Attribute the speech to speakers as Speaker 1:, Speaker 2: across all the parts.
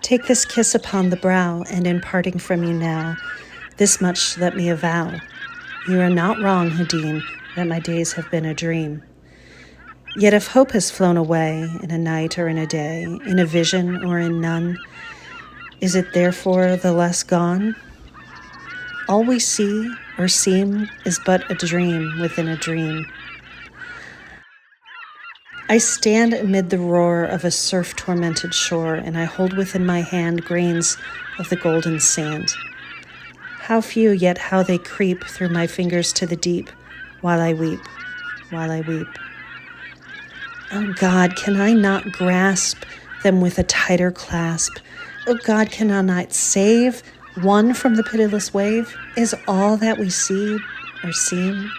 Speaker 1: Take this kiss upon the brow, and in parting from you now, this much let me avow. You are not wrong who deem that my days have been a dream. Yet if hope has flown away in a night or in a day, in a vision or in none, is it therefore the less gone? All we see or seem is but a dream within a dream. I stand amid the roar of a surf-tormented shore, and I hold within my hand grains of the golden sand. How few, yet how they creep through my fingers to the deep, while I weep, while I weep. Oh God, can I not grasp them with a tighter clasp? Oh God, can I not save one from the pitiless wave? Is all that we see or seem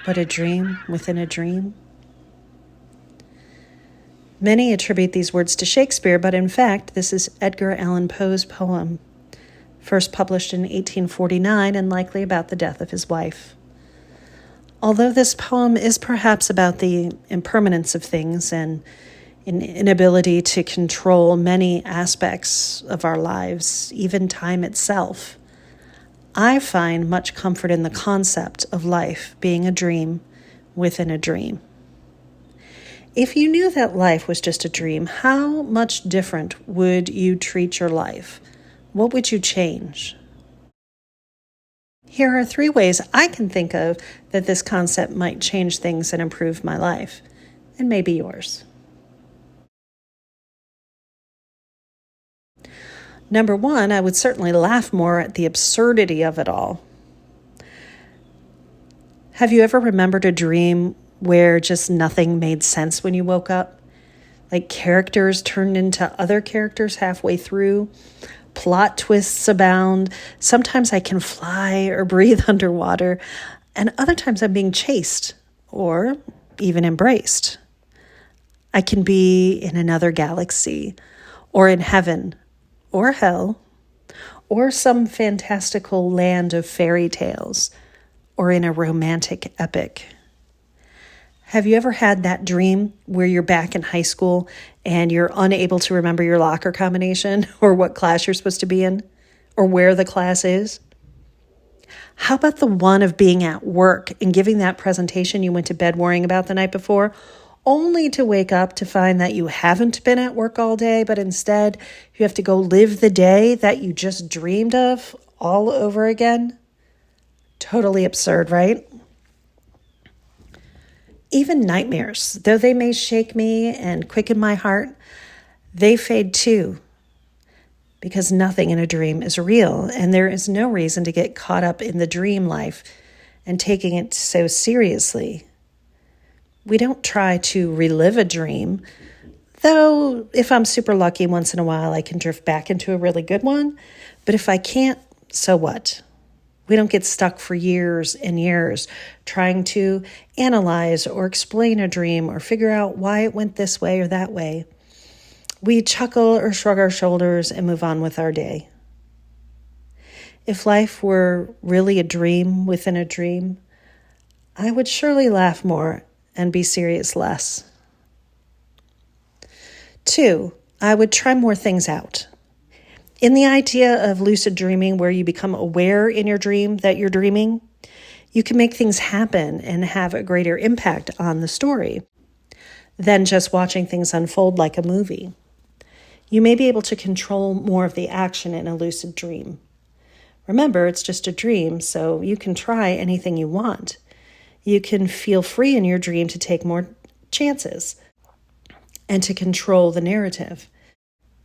Speaker 1: but a dream within a dream? Many attribute these words to Shakespeare, but in fact, this is Edgar Allan Poe's poem, first published in 1849 and likely about the death of his wife. Although this poem is perhaps about the impermanence of things and an inability to control many aspects of our lives, even time itself, I find much comfort in the concept of life being a dream within a dream. If you knew that life was just a dream, how much different would you treat your life? What would you change? Here are 3 ways I can think of that this concept might change things and improve my life, and maybe yours. Number 1, I would certainly laugh more at the absurdity of it all. Have you ever remembered a dream where just nothing made sense when you woke up? Like characters turned into other characters halfway through. Plot twists abound. Sometimes I can fly or breathe underwater, and other times I'm being chased or even embraced. I can be in another galaxy or in heaven or hell or some fantastical land of fairy tales or in a romantic epic. Have you ever had that dream where you're back in high school and you're unable to remember your locker combination or what class you're supposed to be in or where the class is? How about the one of being at work and giving that presentation you went to bed worrying about the night before, only to wake up to find that you haven't been at work all day, but instead you have to go live the day that you just dreamed of all over again? Totally absurd, right? Even nightmares, though they may shake me and quicken my heart, they fade too, because nothing in a dream is real, and there is no reason to get caught up in the dream life and taking it so seriously. We don't try to relive a dream, though if I'm super lucky once in a while, I can drift back into a really good one. But if I can't, so what? We don't get stuck for years and years trying to analyze or explain a dream or figure out why it went this way or that way. We chuckle or shrug our shoulders and move on with our day. If life were really a dream within a dream, I would surely laugh more and be serious less. 2, I would try more things out. In the idea of lucid dreaming, where you become aware in your dream that you're dreaming, you can make things happen and have a greater impact on the story than just watching things unfold like a movie. You may be able to control more of the action in a lucid dream. Remember, it's just a dream, so you can try anything you want. You can feel free in your dream to take more chances and to control the narrative.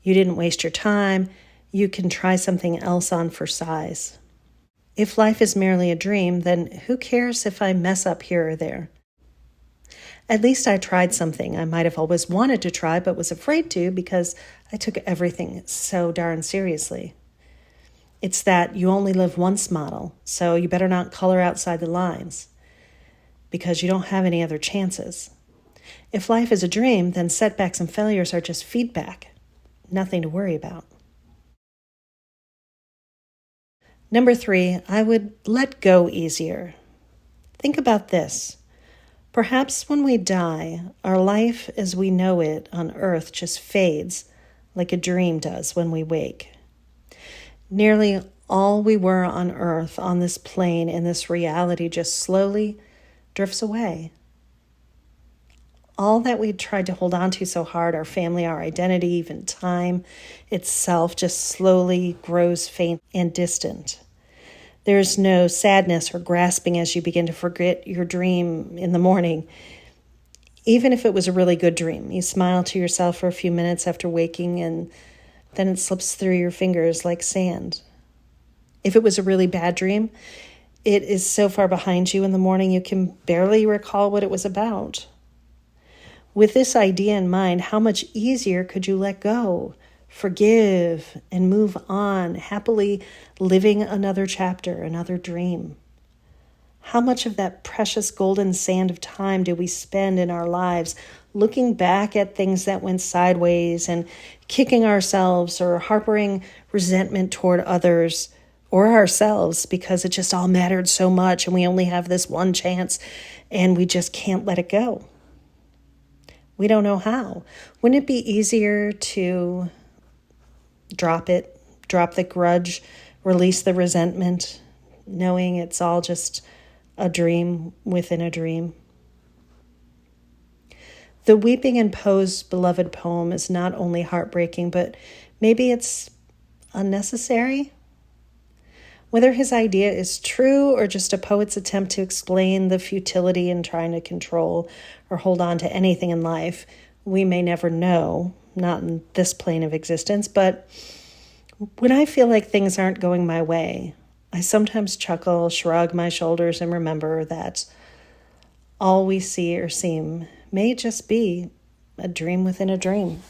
Speaker 1: You didn't waste your time. You can try something else on for size. If life is merely a dream, then who cares if I mess up here or there? At least I tried something I might have always wanted to try but was afraid to because I took everything so darn seriously. It's that you only live once model, so you better not color outside the lines because you don't have any other chances. If life is a dream, then setbacks and failures are just feedback, nothing to worry about. Number 3, I would let go easier. Think about this. Perhaps when we die, our life as we know it on earth just fades like a dream does when we wake. Nearly all we were on earth, on this plane, in this reality, just slowly drifts away. All that we tried to hold on to so hard, our family, our identity, even time itself, just slowly grows faint and distant. There's no sadness or grasping as you begin to forget your dream in the morning. Even if it was a really good dream, you smile to yourself for a few minutes after waking, and then it slips through your fingers like sand. If it was a really bad dream, it is so far behind you in the morning you can barely recall what it was about. With this idea in mind, how much easier could you let go, forgive, and move on, happily living another chapter, another dream? How much of that precious golden sand of time do we spend in our lives looking back at things that went sideways and kicking ourselves or harboring resentment toward others or ourselves because it just all mattered so much and we only have this one chance and we just can't let it go? We don't know how. Wouldn't it be easier to drop it, drop the grudge, release the resentment, knowing it's all just a dream within a dream? The Weeping in Poe's beloved poem is not only heartbreaking, but maybe it's unnecessary. Whether his idea is true or just a poet's attempt to explain the futility in trying to control or hold on to anything in life, we may never know, not in this plane of existence. But when I feel like things aren't going my way, I sometimes chuckle, shrug my shoulders, and remember that all we see or seem may just be a dream within a dream.